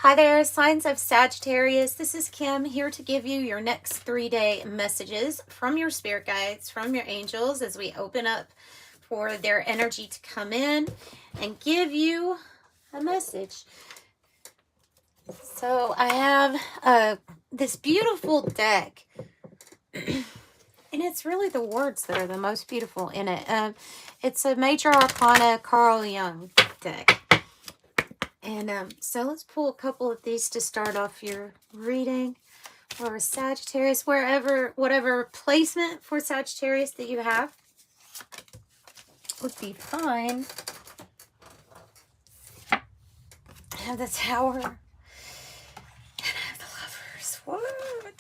Hi there, signs of Sagittarius. This is Kim here to give you your next 3-day messages from your spirit guides, from your angels, as we open up for their energy to come in and give you a message. So I have this beautiful deck, and it's really the words that are the most beautiful in it. It's a Major Arcana Carl Jung deck. And so let's pull a couple of these to start off your reading for Sagittarius, whatever placement for Sagittarius that you have would be fine. I have the Tower and I have the Lovers. What?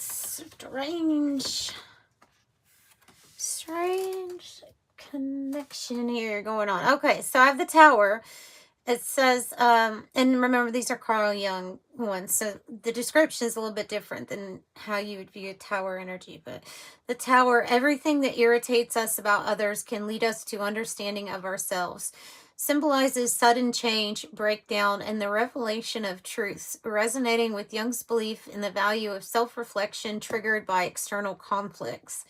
Strange connection here going on. Okay, so I have the Tower. It says, and remember, these are Carl Jung ones, so the description is a little bit different than how you would view Tower energy. But the Tower, everything that irritates us about others can lead us to understanding of ourselves. Symbolizes sudden change, breakdown, and the revelation of truths, resonating with Jung's belief in the value of self-reflection triggered by external conflicts.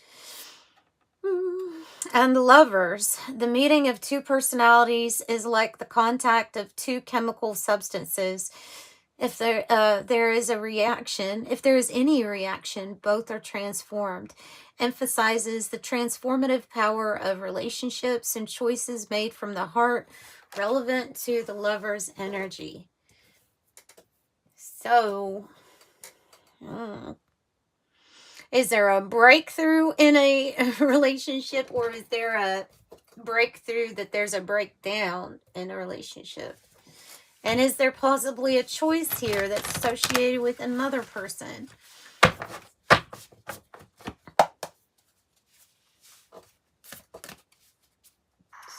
And the Lovers, the meeting of two personalities is like the contact of two chemical substances. If there is a reaction, if there is any reaction, both are transformed. Emphasizes the transformative power of relationships and choices made from the heart, relevant to the Lover's energy. So, is there a breakthrough in a relationship, or is there a breakthrough that there's a breakdown in a relationship? And is there possibly a choice here that's associated with another person?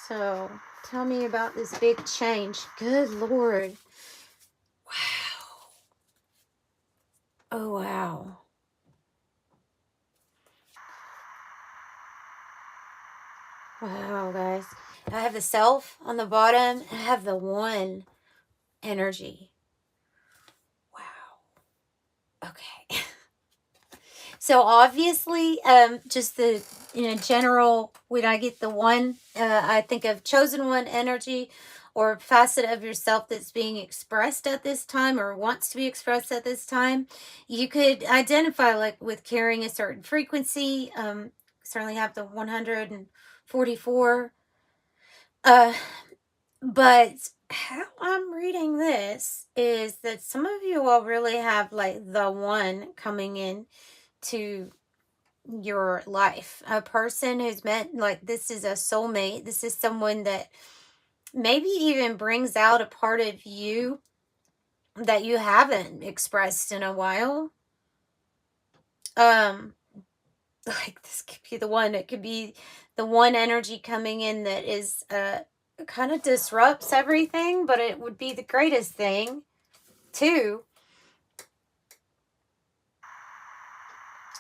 So, tell me about this big change. Good Lord. Wow. Oh, wow. Wow, guys. I have the Self on the bottom. I have the One energy. Wow. Okay. So obviously, just the general, when I get the One, I think of chosen one energy or facet of yourself that's being expressed at this time or wants to be expressed at this time. You could identify like with carrying a certain frequency. Certainly have the 144. But how I'm reading this is that some of you all really have like the One coming in to your life, a person who's meant, like, this is a soulmate. This is someone that maybe even brings out a part of you that you haven't expressed in a while. Like, this could be the one. It could be the One energy coming in that is kind of disrupts everything, but it would be the greatest thing too.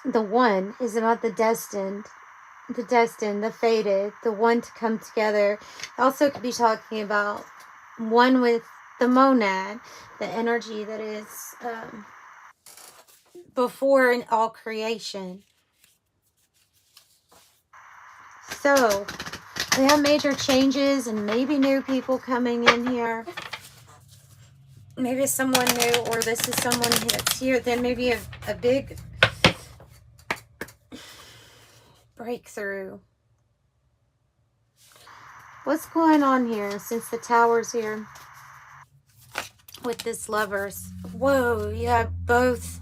The One is about the destined, the fated, the one to come together. Also could be talking about one with the monad, the energy that is before in all creation. So we have major changes and maybe new people coming in here. Maybe someone new, or this is someone that's here. Then maybe a big breakthrough. What's going on here since the Tower's here with this Lovers? Whoa, you have both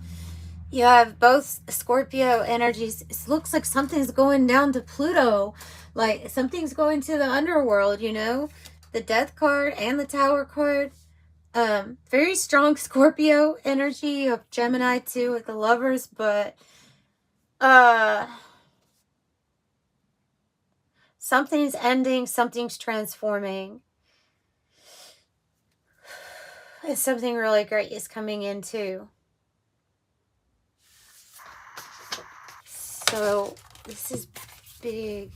Scorpio energies. It looks like something's going down to Pluto, like something's going to the underworld, the Death card and the Tower card. Very strong Scorpio energy of Gemini too with the Lovers, but something's ending, something's transforming, and something really great is coming in too. So this is big,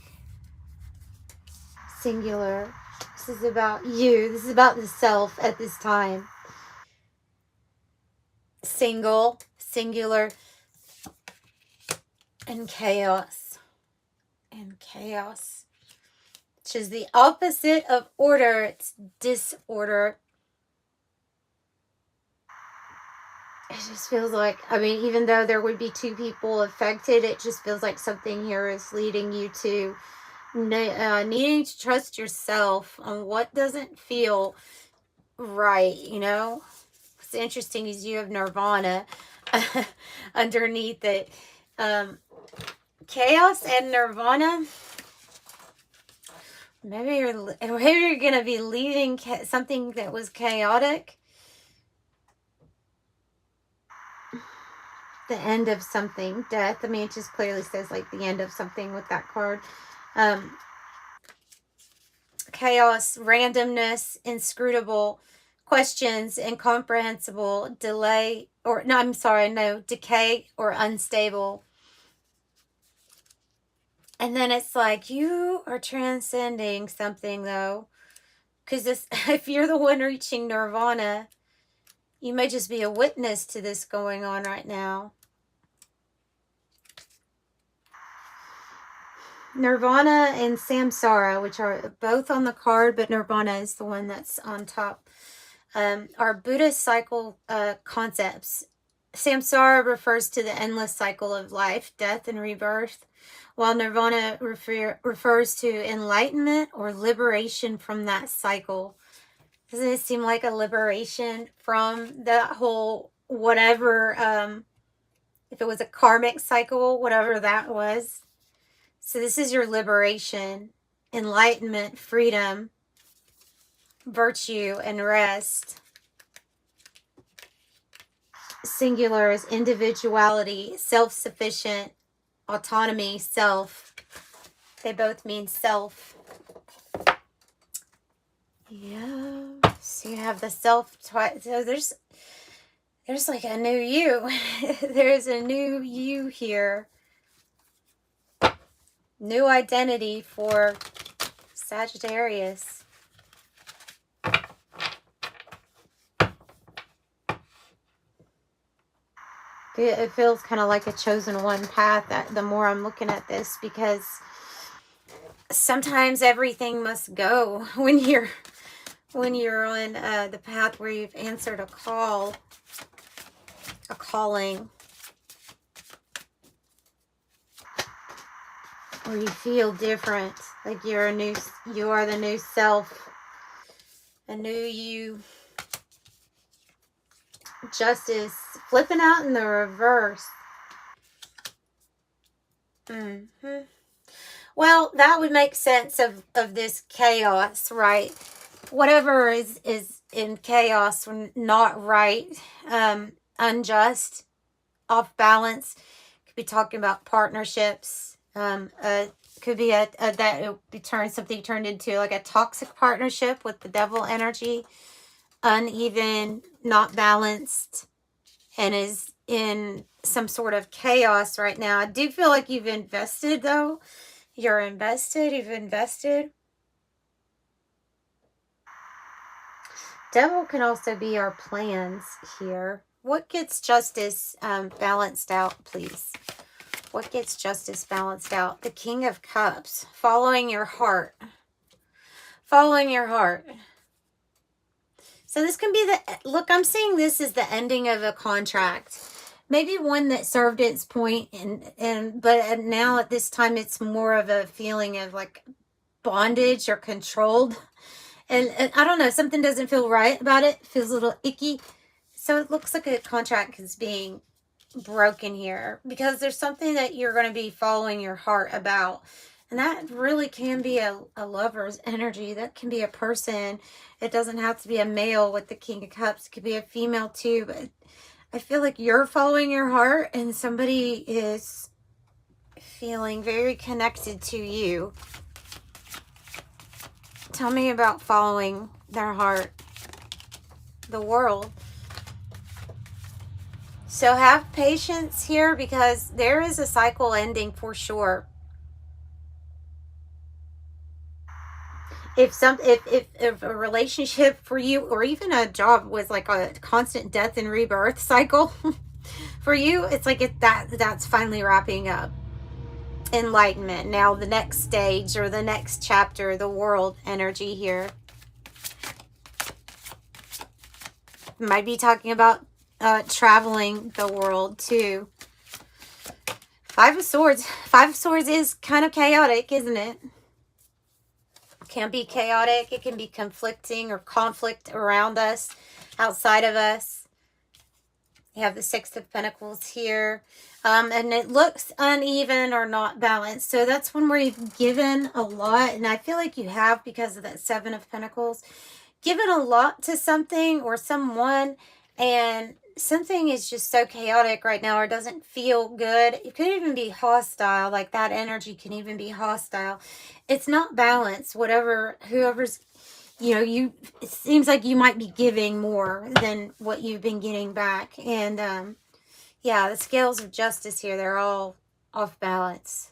singular. This is about you. This is about the self at this time. single, singular, and chaos. And chaos, which is the opposite of order. It's disorder. It just feels like, I mean, even though there would be two people affected, it just feels like something here is leading you to needing to trust yourself on what doesn't feel right, you know? What's interesting is you have nirvana underneath it. Chaos and nirvana. Maybe you're going to be leaving something that was chaotic. The end of something, death. I mean, it just clearly says like the end of something with that card. Chaos, randomness, inscrutable, questions, incomprehensible, delay, or no, I'm sorry, no, decay or unstable. And then it's like you are transcending something though, because if you're the one reaching nirvana, you may just be a witness to this going on right now. Nirvana and samsara, which are both on the card, but nirvana is the one that's on top, are Buddhist cycle concepts. Samsara refers to the endless cycle of life, death, and rebirth, while nirvana refers to enlightenment or liberation from that cycle. Doesn't it seem like a liberation from that whole whatever, if it was a karmic cycle, whatever that was? So this is your liberation, enlightenment, freedom, virtue, and rest. Singular is individuality, self-sufficient, autonomy, self. They both mean self. Yeah. So you have the self twice. So there's like a new you. There's a new you here. New identity for Sagittarius. It feels kind of like a chosen one path the more I'm looking at this, because sometimes everything must go when you're on the path where you've answered a call, a calling. Or you feel different, like you are the new self, a new you. Justice, flipping out in the reverse. Well, that would make sense of this chaos, right? Whatever is in chaos, not right, unjust, off balance. Could be talking about partnerships. Could be something turned into like a toxic partnership with the devil energy, uneven, not balanced, and is in some sort of chaos right now. I do feel like you've invested though. You've invested. Devil can also be our plans here. What gets justice balanced out, please? What gets justice balanced out? The King of Cups. Following your heart. Following your heart. So this can be look, I'm seeing this as the ending of a contract. Maybe one that served its point, but now at this time it's more of a feeling of like bondage or controlled. And I don't know, something doesn't feel right about it. It feels a little icky. So it looks like a contract is being broken here, because there's something that you're going to be following your heart about, and that really can be a lover's energy. That can be a person. It doesn't have to be a male with the King of Cups. It could be a female too, but I feel like you're following your heart and somebody is feeling very connected to you. Tell me about following their heart. The World. So have patience here, because there is a cycle ending for sure. if a relationship for you, or even a job, was like a constant death and rebirth cycle for you, it's like that's finally wrapping up. Enlightenment. Now the next stage, or the next chapter, the world energy here. Might be talking about traveling the world too. Five of Swords. Five of Swords is kind of chaotic, isn't it? Can be chaotic. It can be conflicting, or conflict around us, outside of us. You have the Six of Pentacles here. And it looks uneven or not balanced. So that's one where you've given a lot. And I feel like you have, because of that Seven of Pentacles. Given a lot to something or someone, and something is just so chaotic right now, or doesn't feel good. It could even be hostile. Like that energy can even be hostile. It's not balanced. Whoever's, it seems like you might be giving more than what you've been getting back. And yeah, the scales of justice here, they're all off balance.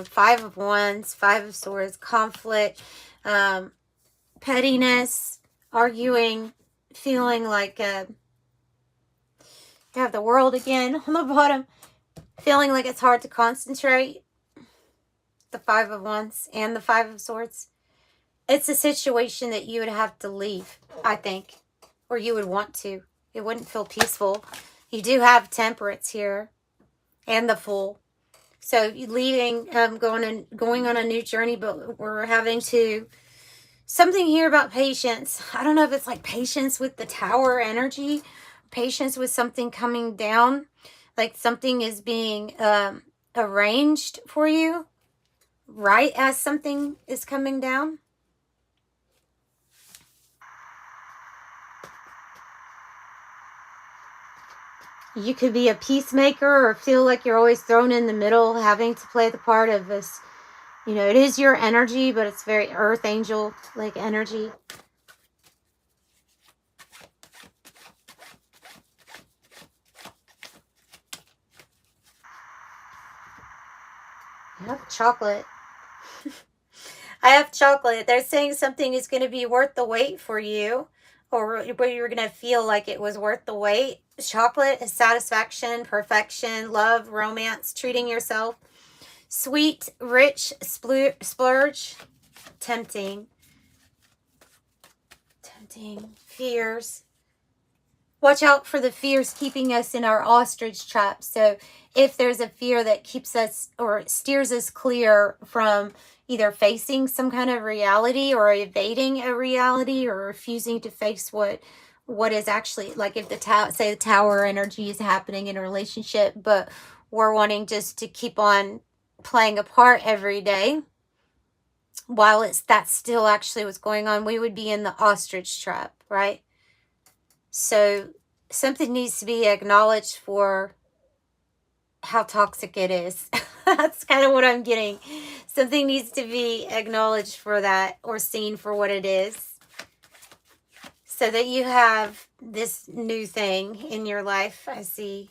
Five of Wands, Five of Swords, conflict, pettiness, arguing, feeling like you have the World again on the bottom, feeling like it's hard to concentrate. The Five of Wands and the Five of Swords. It's a situation that you would have to leave, I think, or you would want to. It wouldn't feel peaceful. You do have Temperance here and the Fool. So leaving, going on a new journey, but we're having to, something here about patience. I don't know if it's like patience with the Tower energy, patience with something coming down, like something is being arranged for you right as something is coming down. You could be a peacemaker, or feel like you're always thrown in the middle, having to play the part of this. It is your energy, but it's very earth angel like energy. I have chocolate. I have chocolate. They're saying something is going to be worth the wait for you, or where you're going to feel like it was worth the wait. Chocolate is satisfaction, perfection, love, romance, treating yourself. Sweet, rich, splurge, tempting, fears. Watch out for the fears keeping us in our ostrich trap. So if there's a fear that keeps us or steers us clear from either facing some kind of reality, or evading a reality, or refusing to face what is actually, like if the Tower energy is happening in a relationship, but we're wanting just to keep on playing a part every day, while that's still actually what's going on, we would be in the ostrich trap, right? So something needs to be acknowledged for how toxic it is. That's kind of what I'm getting. Something needs to be acknowledged for that, or seen for what it is, so that you have this new thing in your life. I see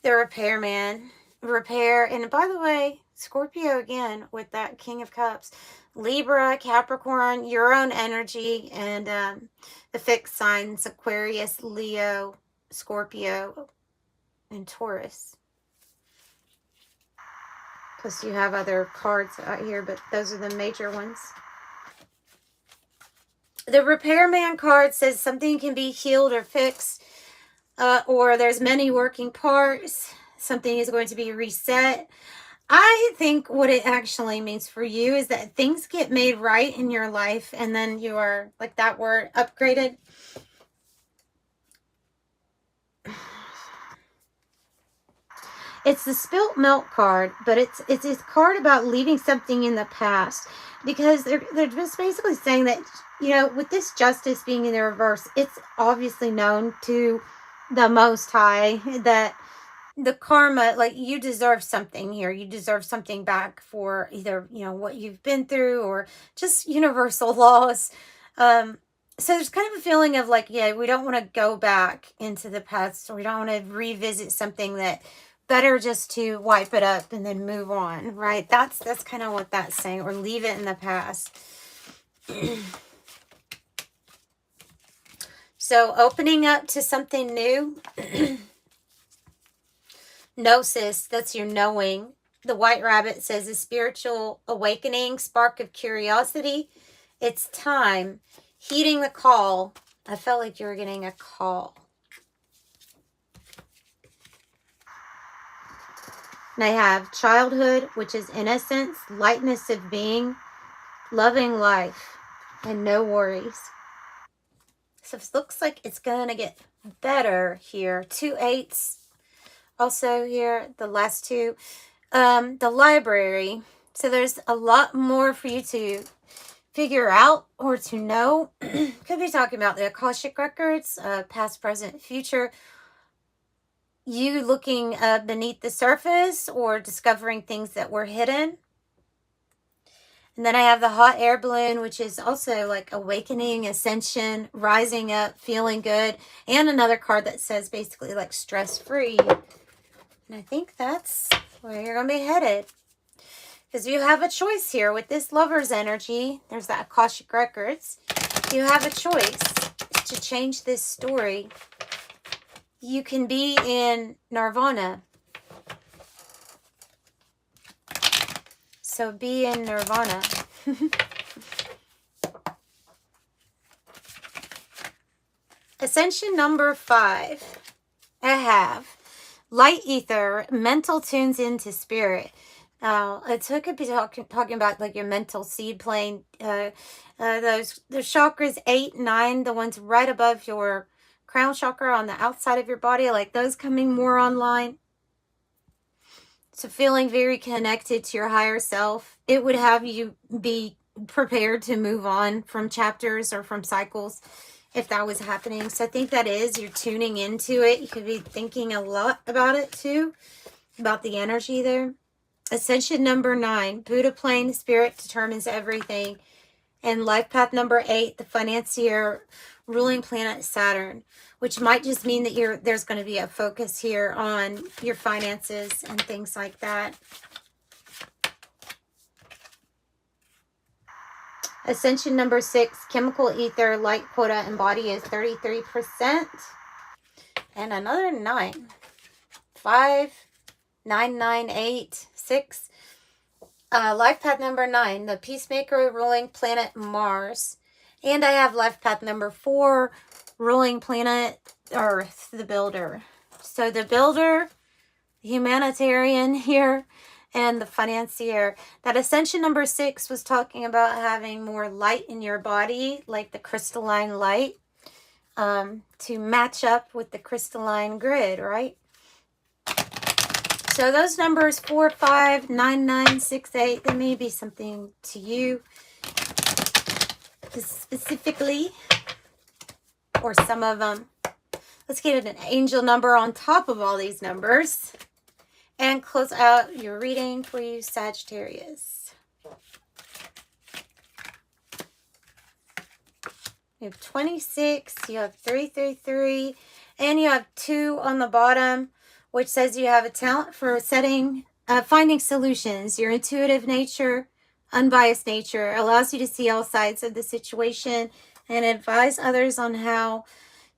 the repairman. Repair. And by the way, Scorpio again with that King of Cups. Libra, Capricorn, your own energy, and the fixed signs, Aquarius, Leo, Scorpio, and Taurus. Plus you have other cards out here, but those are the major ones. The repairman card says something can be healed or fixed, or there's many working parts. Something is going to be reset. I think what it actually means for you is that things get made right in your life, and then you are, like that word, upgraded. It's the spilt milk card, but it's a card about leaving something in the past, because they're just basically saying that, with this justice being in the reverse, it's obviously known to the Most High that the karma, like, you deserve something here. You deserve something back for either, what you've been through, or just universal laws. So there's kind of a feeling of like, yeah, we don't want to go back into the past, or we don't want to revisit something that better just to wipe it up and then move on, right? That's kind of what that's saying, or leave it in the past. So opening up to something new. Gnosis, that's your knowing. The White Rabbit says a spiritual awakening, spark of curiosity. It's time. Heeding the call. I felt like you were getting a call. And I have childhood, which is innocence, lightness of being, loving life, and no worries. So it looks like it's going to get better here. 2 8s. Also here, the last two. The library. So there's a lot more for you to figure out or to know. Could be talking about the Akashic records, past, present, future. You looking beneath the surface or discovering things that were hidden. And then I have the hot air balloon, which is also like awakening, ascension, rising up, feeling good. And another card that says basically like stress-free. And I think that's where you're going to be headed. Because you have a choice here with this lover's energy. There's the Akashic records. You have a choice to change this story. You can be in Nirvana. So be in Nirvana. Ascension number 5. I have light ether, mental tunes into spirit. It could be talking about like your mental seed plane. The chakras 8, 9, the ones right above your crown chakra on the outside of your body, like those coming more online. So feeling very connected to your higher self. It would have you be prepared to move on from chapters or from cycles if that was happening. So I think that is, you're tuning into it. You could be thinking a lot about it too, about the energy there. Ascension number 9, Buddha plane, spirit determines everything. And life path number 8, the financier, ruling planet Saturn, which might just mean that there's going to be a focus here on your finances and things like that. Ascension number 6, chemical ether, light quota and body is 33%. And another 9. 5, 9, 9, 8, 6. Life path number 9, the peacemaker, ruling planet Mars. And I have life path number 4, ruling planet Earth, the builder. So the builder, humanitarian here, and the financier. That ascension number 6 was talking about having more light in your body, like the crystalline light, to match up with the crystalline grid, right? So those numbers 4, 5, 9, 9, 6, 8, they may be something to you specifically, or some of them. Let's get an angel number on top of all these numbers and close out your reading for you, Sagittarius. You have 26, you have 333, and you have 2 on the bottom, which says you have a talent for finding solutions. Your intuitive nature, unbiased nature, allows you to see all sides of the situation and advise others on how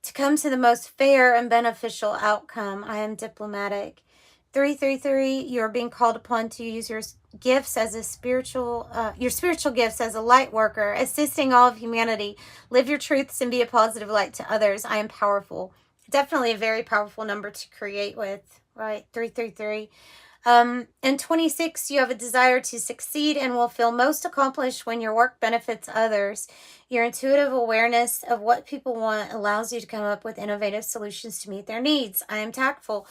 to come to the most fair and beneficial outcome. I am diplomatic. 333, you're being called upon to use your gifts as a spiritual gifts as a light worker, assisting all of humanity. Live your truths and be a positive light to others. I am powerful. Definitely a very powerful number to create with, right? 333. And 26, you have a desire to succeed and will feel most accomplished when your work benefits others. Your intuitive awareness of what people want allows you to come up with innovative solutions to meet their needs. I am tactful.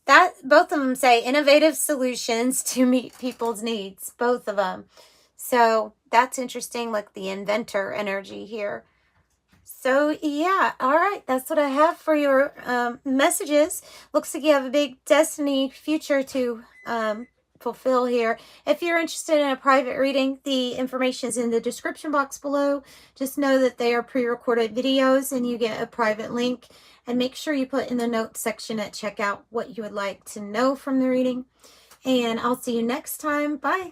That both of them say innovative solutions to meet people's needs, both of them. So that's interesting, like the inventor energy here. So yeah, all right, that's what I have for your messages. Looks like you have a big destiny future to fulfill here. If you're interested in a private reading, the information is in the description box below. Just know that they are pre-recorded videos and you get a private link. And make sure you put in the notes section at checkout what you would like to know from the reading. And I'll see you next time. Bye.